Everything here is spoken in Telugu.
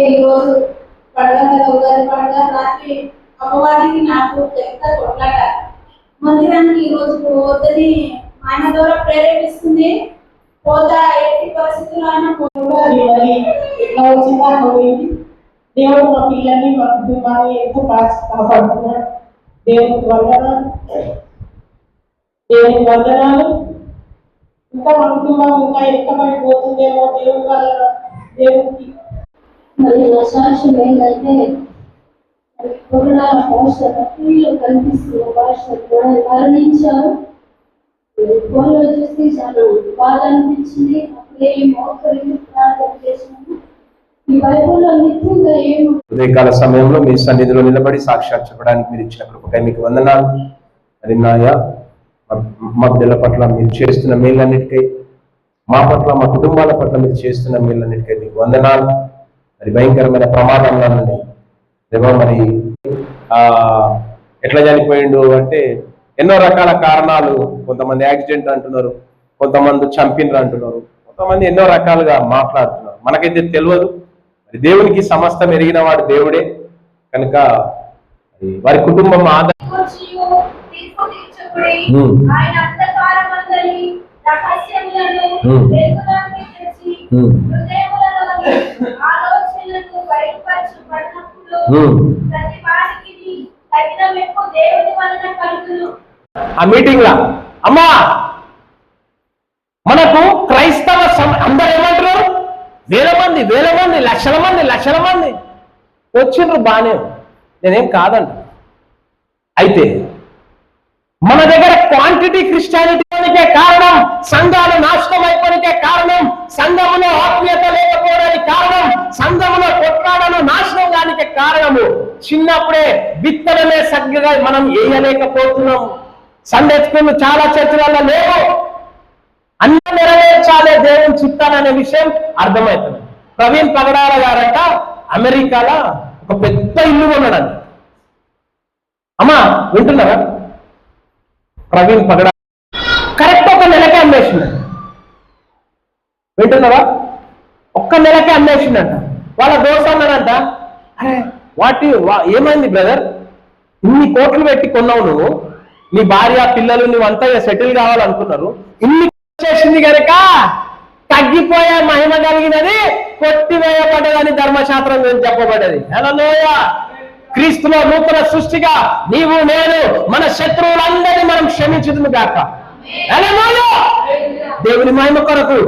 ఈరోజు పండుగ కదా, ఉగాది పండుగ. రాత్రి అమ్మవారికి నాకు ఎంత కొట్లాట. మందిరానికి ఈరోజు పోద్దని ఆయన ద్వారా ప్రేరేపిస్తుంది. పోతా ఎట్టి పరిస్థితుల్లో అయినా ఎట్లా వచ్చిందా పోయింది. దేవుడు మా పిల్లల్ని మా కుటుంబాన్ని ఎంతో కాపాడుతున్నాడు. దేవునికి వందనాలు, దేవునికి వందనాలు. ఇంకా మా కుటుంబం ఇంకా ఎక్కబడిపోతుందేమో దేవుడి వల్ల. దేవునికి మరి నా సాక్ష్యం ఏంటంటే కొరడా భాష కనిపిస్తున్న భాష కూడా మరణించారు. ఫోన్లో చూసి చాలా బాధ అనిపించింది. అప్పుడే మోకరించి ప్రార్థన చేసినాము. ఈ బైబుల్లో నిత్యంగా ఉదయకాల సమయంలో మీ సన్నిధిలో నిలబడి సాక్షాత్ చెప్పడానికి మీరు ఇచ్చిన కృపకై మీకు వందనాలు. మరి నాయా మా బిడ్డల పట్ల మీరు చేస్తున్న మేలన్నిటికై, మా పట్ల మా కుటుంబాల పట్ల మీరు చేస్తున్న మేలన్నిటికై మీకు వందనాలు. మరి భయంకరమైన ప్రమాదంలో నుండి దేవా మరి ఎట్లా చనిపోయిండు అంటే ఎన్నో రకాల కారణాలు. కొంతమంది యాక్సిడెంట్ అంటున్నారు, కొంతమంది చంపినరు అంటున్నారు, కొంతమంది ఎన్నో రకాలుగా మాట్లాడుతున్నారు. మనకైతే తెలియదు. మరి దేవునికి సమస్తం ఎరిగిన వాడు దేవుడే కనుక వారి కుటుంబం ఆ మీటింగ్ లా అమ్మా మనకు క్రైస్తవ అందరు ఏమంటారు? వేల మంది లక్షల మంది వచ్చిండ్రు, బానే, నేనేం కాదంట. అయితే మన దగ్గర క్వాంటిటీ క్రిస్టియానిటీకే కారణం, సంఘాలు నాశనం అయిపోయికే కారణం, సంఘములో ఆత్మీయత లేకపోవడానికి కారణం, సంఘములో కొట్లాడను నాశనం దానికి కారణము చిన్నప్పుడే విత్తనమే సరిగ్గా మనం వేయలేకపోతున్నాం. సండే స్కూల్ చాలా చర్చలలో లేవు. అన్ని నెరవేర్చాలే దేవుని చిత్తాలనే విషయం అర్థమవుతుంది. ప్రవీణ్ పగడాల గారంట అమెరికాలో ఒక పెద్ద ఇల్లు కొన్నాడంట. అమ్మా వింటున్నారా? ప్రవీణ్ పగడాల కరెక్ట్ ఒక నెలకే అమ్మేసిందంట. వింటున్నారా? ఒక్క నెలకే అమ్మేసిందంట. వాళ్ళ దోశ అన్నాడంట, అరే ఏమైంది బ్రదర్, ఇన్ని కోట్లు పెట్టి కొన్నావు నువ్వు, నీ భార్య పిల్లలు నువ్వంతా సెటిల్ కావాలనుకున్నారు, ఇన్ని చేసింది కనుక తగ్గిపోయే మహిమ కలిగినది కొట్టివేయబడ్డదని ధర్మశాస్త్రం గురించి చెప్పబడ్డది. హల్లెలూయా. క్రీస్తులో నూతన సృష్టిగా నీవు నేను మన శత్రువులందరినీ మనం క్షమించుదుము గాక. హల్లెలూయా. దేవుని మహిమ కొరకు